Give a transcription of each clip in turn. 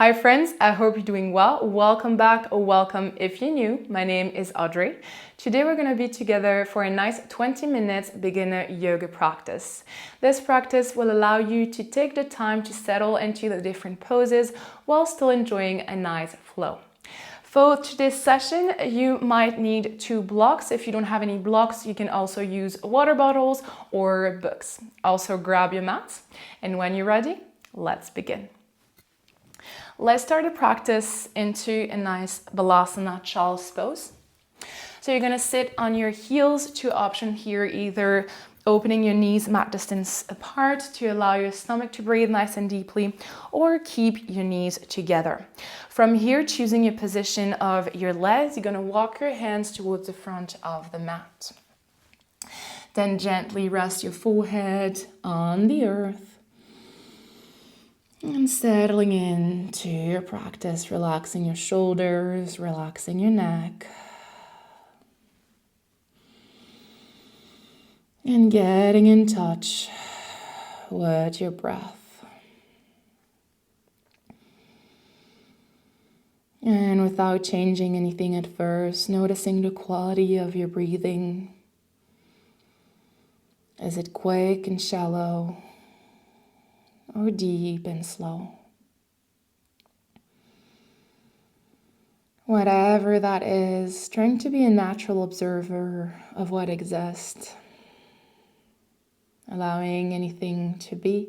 Hi friends, I hope you're doing well. Welcome back or welcome if you're new. My name is Audrey. Today we're going to be together for a nice 20 minutes beginner yoga practice. This practice will allow you to take the time to settle into the different poses while still enjoying a nice flow. For today's session, you might need 2 blocks. If you don't have any blocks, you can also use water bottles or books. Also grab your mats, and when you're ready, let's begin. Let's start the practice into a nice Balasana Child's pose. So you're going to sit on your heels. 2 options here, either opening your knees mat distance apart to allow your stomach to breathe nice and deeply, or keep your knees together. From here, choosing your position of your legs, you're going to walk your hands towards the front of the mat. Then gently rest your forehead on the earth. And settling into your practice, relaxing your shoulders, relaxing your neck. And getting in touch with your breath. And without changing anything at first, noticing the quality of your breathing. Is it quick and shallow? Or deep and slow? Whatever that is, trying to be a natural observer of what exists, allowing anything to be.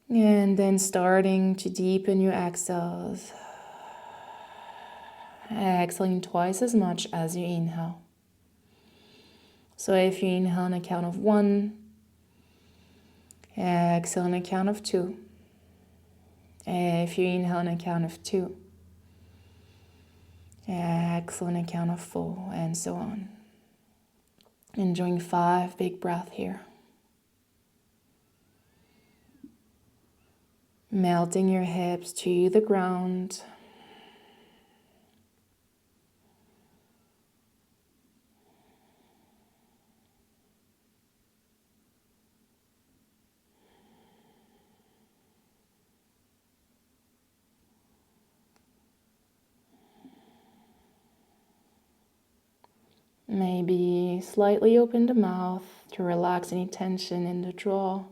And then starting to deepen your exhales. Exhaling twice as much as you inhale. So if you inhale on a count of 1, exhale on a count of 2. If you inhale on a count of 2, exhale on a count of 4, and so on. Enjoying 5 big breaths here. Melting your hips to the ground. Maybe slightly open the mouth to relax any tension in the jaw.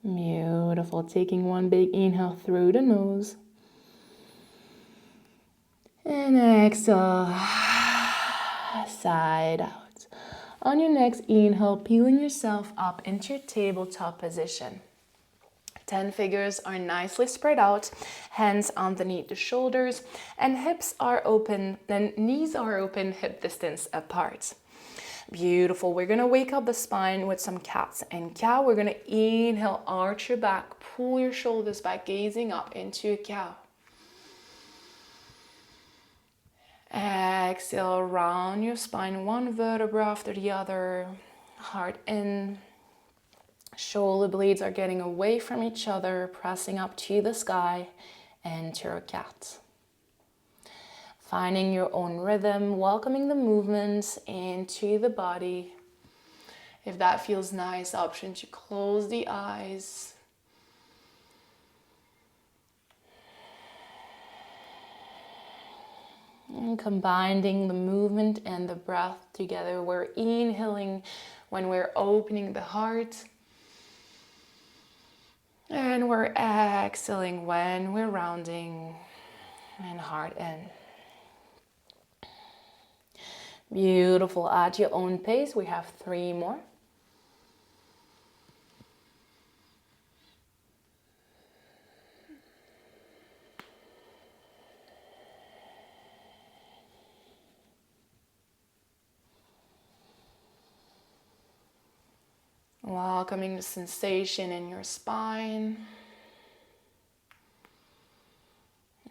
Beautiful. Taking 1 big inhale through the nose. And exhale, side out. On your next inhale, peeling yourself up into your tabletop position. 10 fingers are nicely spread out, hands underneath the shoulders, and hips are open, then knees are open, hip distance apart. Beautiful. We're going to wake up the spine with some cats and cow. We're going to inhale, arch your back, pull your shoulders back, gazing up into a cow. Exhale, round your spine, 1 vertebra after the other. Heart in. Shoulder blades are getting away from each other, pressing up to the sky, and to your cat. Finding your own rhythm, welcoming the movements into the body. If that feels nice, option to close the eyes. And combining the movement and the breath together. We're inhaling when we're opening the heart. And we're exhaling when we're rounding and heart in. Beautiful. At your own pace, we have 3 more. Welcoming the sensation in your spine.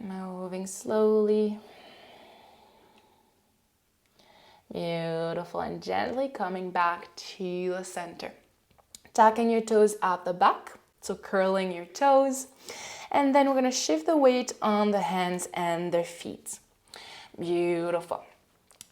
Moving slowly. Beautiful. And gently coming back to the center. Tacking your toes at the back, so curling your toes. And then we're going to shift the weight on the hands and the feet. Beautiful.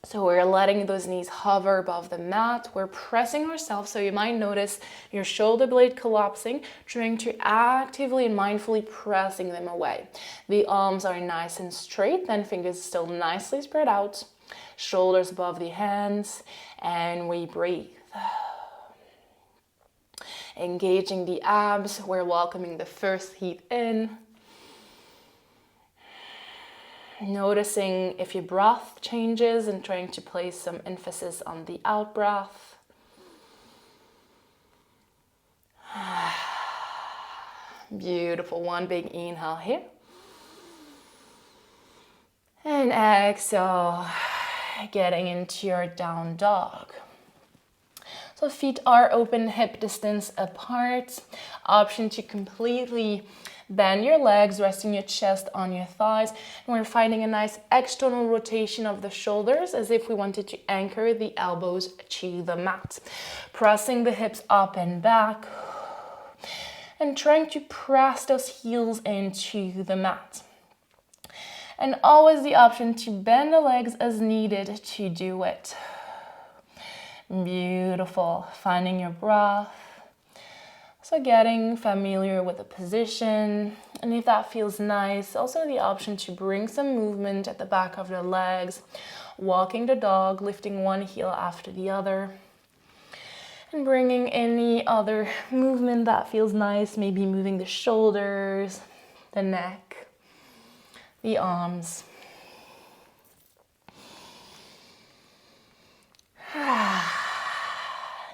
So we're letting those knees hover above the mat. We're pressing ourselves, so you might notice your shoulder blade collapsing, trying to actively and mindfully pressing them away. The arms are nice and straight, then fingers still nicely spread out. Shoulders above the hands, and we breathe. Engaging the abs, we're welcoming the first heat in. Noticing if your breath changes and trying to place some emphasis on the out breath. Beautiful. One big inhale here. And exhale, getting into your down dog. So feet are open, hip distance apart. Option to completely bend your legs, resting your chest on your thighs. And we're finding a nice external rotation of the shoulders as if we wanted to anchor the elbows to the mat. Pressing the hips up and back. And trying to press those heels into the mat. And always the option to bend the legs as needed to do it. Beautiful. Finding your breath. So getting familiar with the position, and if that feels nice, also the option to bring some movement at the back of the legs, walking the dog, lifting one heel after the other, and bringing any other movement that feels nice, maybe moving the shoulders, the neck, the arms.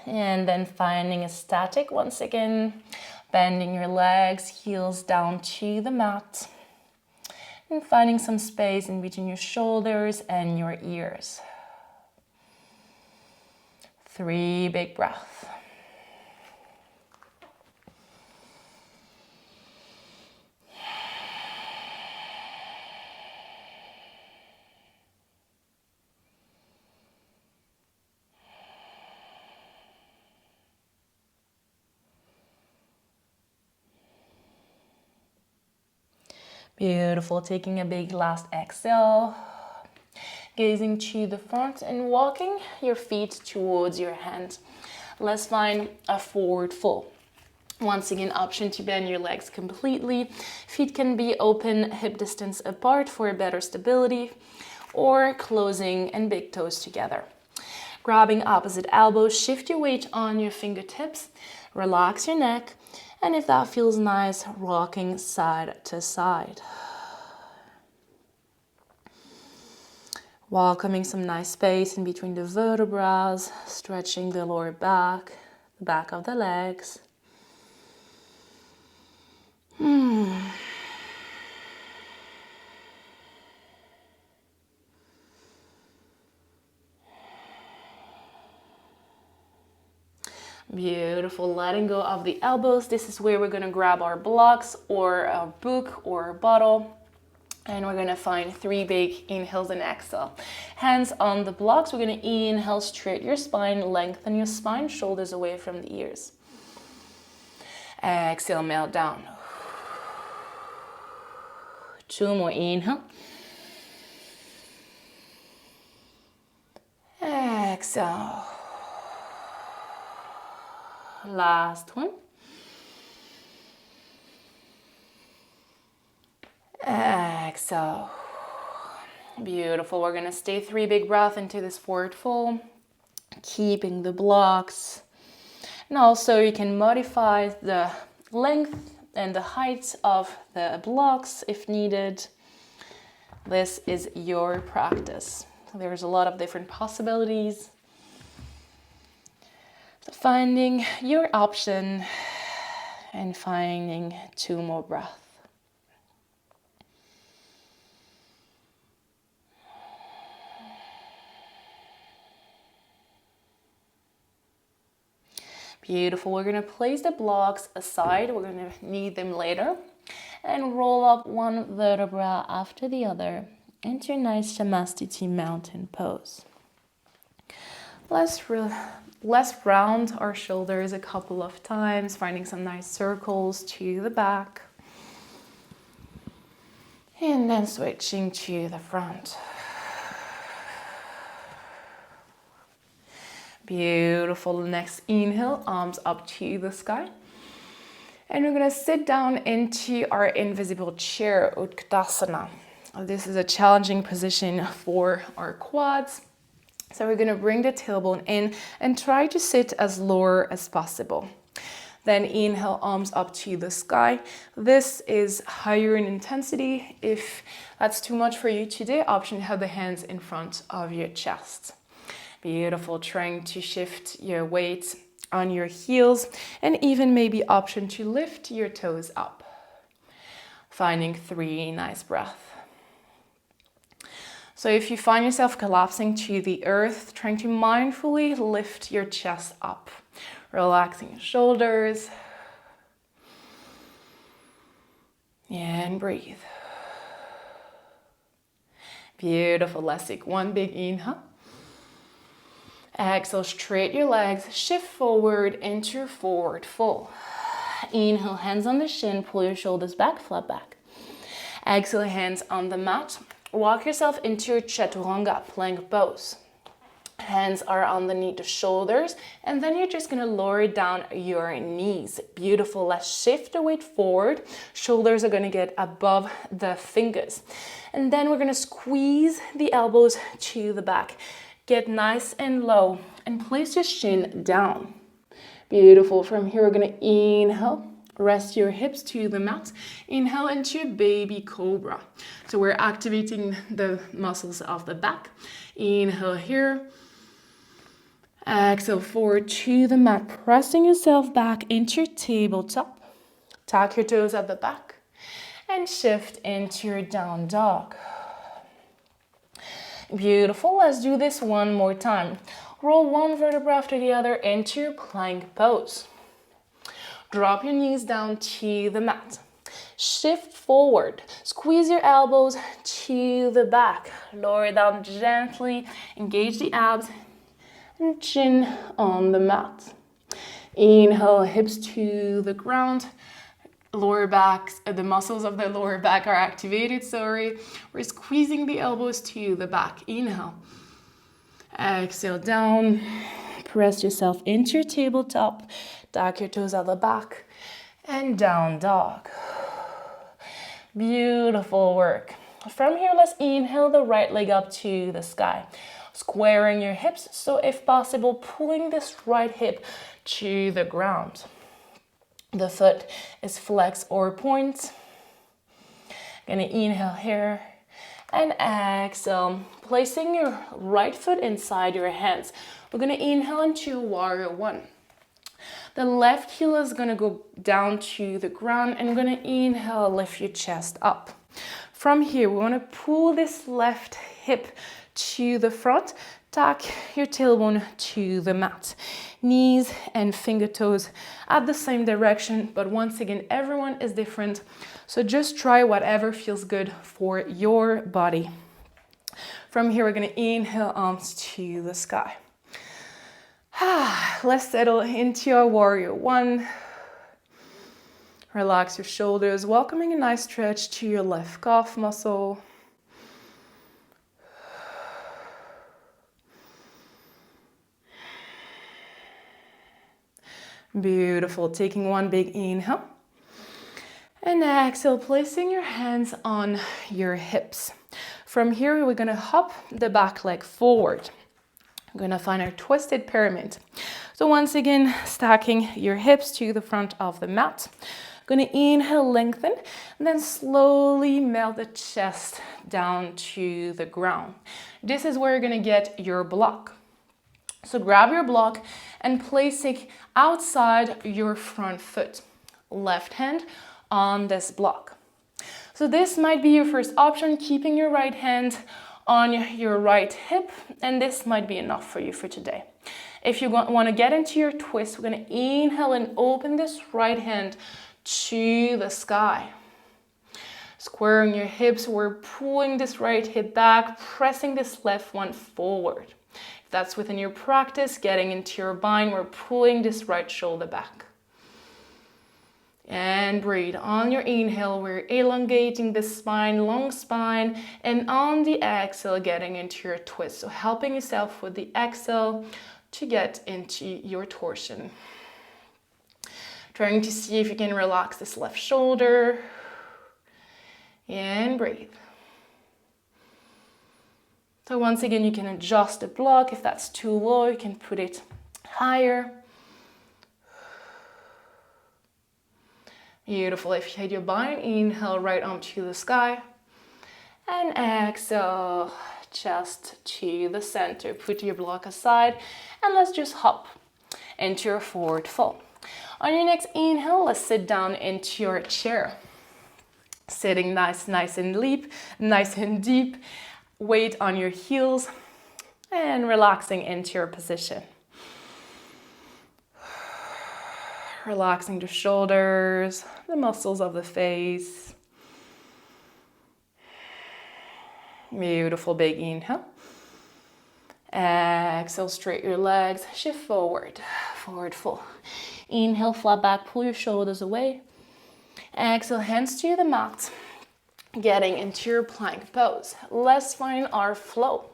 And then finding a static once again, bending your legs, heels down to the mat, and finding some space in between your shoulders and your ears. 3 big breaths. Beautiful. Taking a big last exhale. Gazing to the front and walking your feet towards your hands. Let's find a forward fold. Once again, option to bend your legs completely. Feet can be open, hip distance apart for better stability, or closing and big toes together. Grabbing opposite elbows, shift your weight on your fingertips. Relax your neck. And if that feels nice, rocking side to side. Welcoming some nice space in between the vertebrae, stretching the lower back, the back of the legs. Beautiful. Letting go of the elbows. This is where we're going to grab our blocks or a book or a bottle. And we're going to find 3 big inhales and exhale. Hands on the blocks. We're going to inhale, straight your spine, lengthen your spine, shoulders away from the ears. Exhale, melt down. 2 more inhale. Exhale. Last one. Exhale. Beautiful. We're going to stay 3 big breaths into this forward fold, keeping the blocks. And also you can modify the length and the height of the blocks if needed. This is your practice. There's a lot of different possibilities. So finding your option and finding 2 more breaths. Beautiful. We're going to place the blocks aside. We're going to need them later. And roll up one vertebra after the other into a nice Shamastiti mountain pose. Let's Let's round our shoulders a couple of times, finding some nice circles to the back. And then switching to the front. Beautiful. Next inhale, arms up to the sky. And we're going to sit down into our invisible chair, Utkatasana. This is a challenging position for our quads. So we're going to bring the tailbone in and try to sit as lower as possible. Then inhale, arms up to the sky. This is higher in intensity. If that's too much for you today, option have the hands in front of your chest. Beautiful. Trying to shift your weight on your heels and even maybe option to lift your toes up. Finding 3 nice breaths. So if you find yourself collapsing to the earth, trying to mindfully lift your chest up, relaxing your shoulders, and breathe. Beautiful. Let's take one big inhale. Exhale, straight your legs, shift forward into forward fold. Inhale, hands on the shin, pull your shoulders back, flat back. Exhale, hands on the mat. Walk yourself into your chaturanga, plank pose. Hands are underneath the shoulders, and then you're just gonna lower down your knees. Beautiful. Let's shift the weight forward. Shoulders are gonna get above the fingers. And then we're gonna squeeze the elbows to the back. Get nice and low and place your shin down. Beautiful. From here, we're gonna inhale. Rest your hips to the mat. Inhale into baby cobra. So we're activating the muscles of the back. Inhale here. Exhale forward to the mat. Pressing yourself back into your tabletop. Tuck your toes at the back. And shift into your down dog. Beautiful. Let's do this one more time. Roll one vertebra after the other into your plank pose. Drop your knees down to the mat. Shift forward. Squeeze your elbows to the back. Lower down gently. Engage the abs and chin on the mat. Inhale, hips to the ground. Lower back, the muscles of the lower back are activated, We're squeezing the elbows to the back. Inhale. Exhale down. Press yourself into your tabletop. Tuck your toes at the back. And down dog. Beautiful work. From here, let's inhale the right leg up to the sky. Squaring your hips, so if possible, pulling this right hip to the ground. The foot is flex or point. Gonna inhale here and exhale, placing your right foot inside your hands. We're gonna inhale into warrior one. The left heel is gonna go down to the ground and we're gonna inhale, lift your chest up. From here, we wanna pull this left hip to the front, tuck your tailbone to the mat. Knees and finger toes at the same direction, but once again, everyone is different. So just try whatever feels good for your body. From here, we're gonna inhale, arms to the sky. Let's settle into our warrior one. Relax your shoulders, welcoming a nice stretch to your left calf muscle. Beautiful. Taking one big inhale. And exhale, placing your hands on your hips. From here, we're gonna hop the back leg forward. We're gonna find our twisted pyramid. So once again, stacking your hips to the front of the mat. Gonna inhale, lengthen, and then slowly melt the chest down to the ground. This is where you're gonna get your block. So grab your block and place it outside your front foot. Left hand on this block. So this might be your first option, keeping your right hand on your right hip, and this might be enough for you for today. If you want to get into your twist, we're going to inhale and open this right hand to the sky. Squaring your hips, we're pulling this right hip back, pressing this left one forward. If that's within your practice, getting into your bind, we're pulling this right shoulder back. And breathe. On your inhale, we're elongating the spine, long spine, and on the exhale, getting into your twist. So helping yourself with the exhale to get into your torsion. Trying to see if you can relax this left shoulder. And breathe. So once again, you can adjust the block. If that's too low, you can put it higher. Beautiful. If you had your bind, inhale right onto the sky. And exhale, chest to the center. Put your block aside and let's just hop into your forward fold. On your next inhale, let's sit down into your chair. Sitting nice and deep. Weight on your heels and relaxing into your position. Relaxing the shoulders, the muscles of the face. Beautiful, big inhale. Exhale, straight your legs, shift forward, forward fold. Inhale, flat back, pull your shoulders away. Exhale, hands to the mat. Getting into your plank pose. Let's find our flow.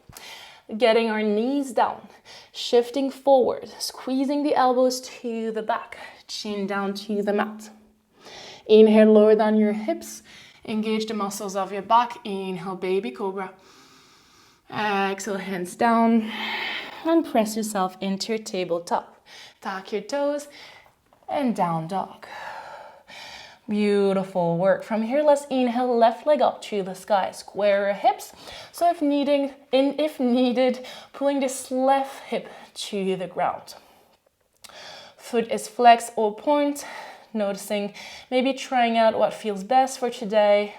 Getting our knees down, shifting forward, squeezing the elbows to the back, chin down to the mat. Inhale, lower down your hips, engage the muscles of your back. Inhale, baby cobra. Exhale, hands down, and press yourself into your tabletop. Tuck your toes, and down dog. Beautiful work. From here, let's inhale, left leg up to the sky. Square your hips. So if needed, pulling this left hip to the ground. Foot is flexed or point. Noticing, maybe trying out what feels best for today.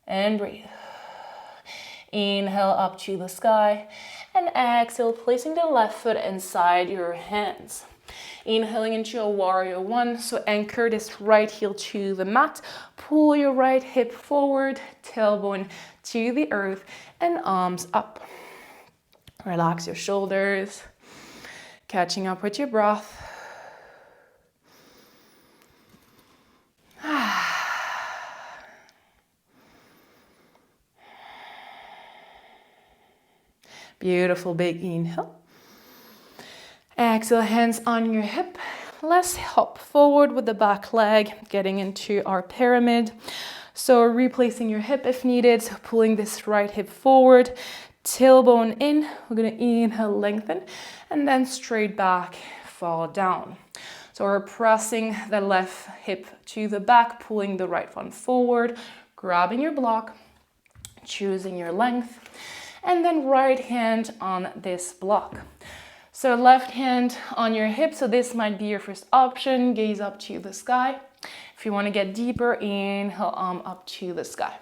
And breathe. Inhale up to the sky. And exhale, placing the left foot inside your hands. Inhaling into a warrior one, so anchor this right heel to the mat, pull your right hip forward, tailbone to the earth, and arms up. Relax your shoulders, catching up with your breath. Beautiful, big inhale. Exhale, hands on your hip. Let's hop forward with the back leg, getting into our pyramid. So replacing your hip if needed, so pulling this right hip forward, tailbone in. We're gonna inhale, lengthen, and then straight back, fall down. So we're pressing the left hip to the back, pulling the right one forward, grabbing your block, choosing your length, and then right hand on this block. So left hand on your hip, so this might be your first option, gaze up to the sky. If you want to get deeper, inhale, arm up to the sky.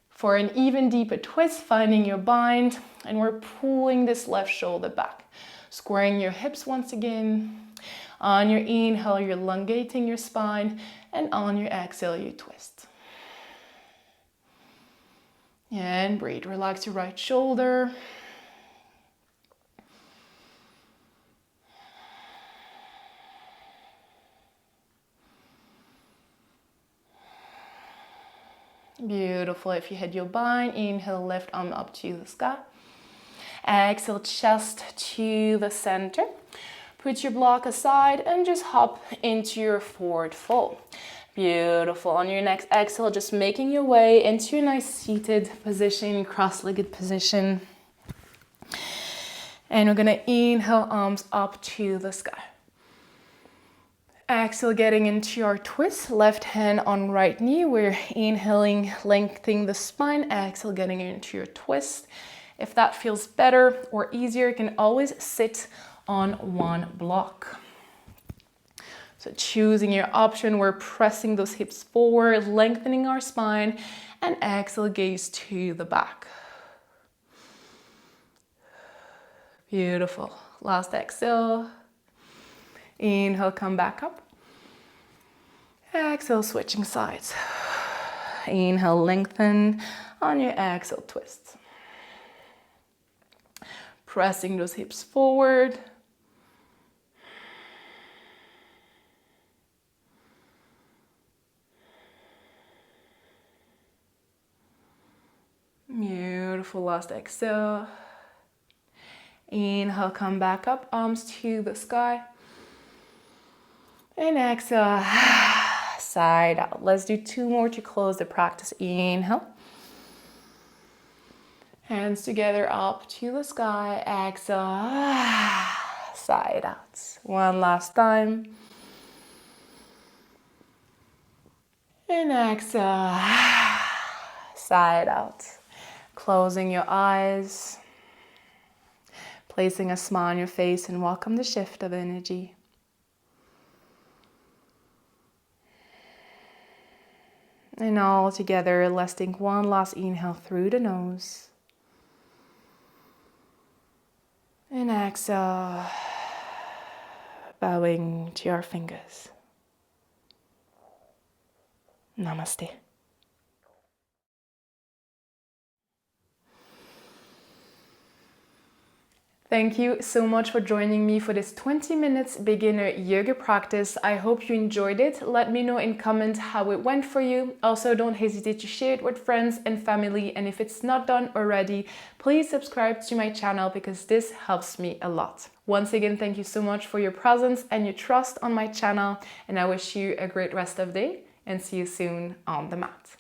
For an even deeper twist, finding your bind, and we're pulling this left shoulder back. Squaring your hips once again. On your inhale, you're elongating your spine, and on your exhale, you twist. And breathe, relax your right shoulder. Beautiful. If you had your bind, inhale, left arm up to the sky. Exhale, chest to the center. Put your block aside and just hop into your forward fold. Beautiful. On your next exhale, just making your way into a nice seated position, cross-legged position. And we're gonna inhale, arms up to the sky. Exhale, getting into our twist, left hand on right knee. We're inhaling, lengthening the spine. Exhale, getting into your twist. If that feels better or easier, you can always sit on one block. So choosing your option, we're pressing those hips forward, lengthening our spine, and exhale, gaze to the back. Beautiful. Last exhale. Inhale, come back up. Exhale, switching sides. Inhale, lengthen. On your exhale, twist. Pressing those hips forward. Beautiful, last exhale. Inhale, come back up, arms to the sky. And exhale, side out. Let's do 2 more to close the practice. Inhale. Hands together up to the sky. Exhale, side out. One last time. And exhale, side out. Closing your eyes. Placing a smile on your face and welcome the shift of energy. And all together, let's take one last inhale through the nose. And exhale, bowing to your fingers. Namaste. Thank you so much for joining me for this 20 minutes beginner yoga practice. I hope you enjoyed it. Let me know in comment how it went for you. Also, don't hesitate to share it with friends and family. And if it's not done already, please subscribe to my channel because this helps me a lot. Once again, thank you so much for your presence and your trust on my channel. And I wish you a great rest of the day and see you soon on the mat.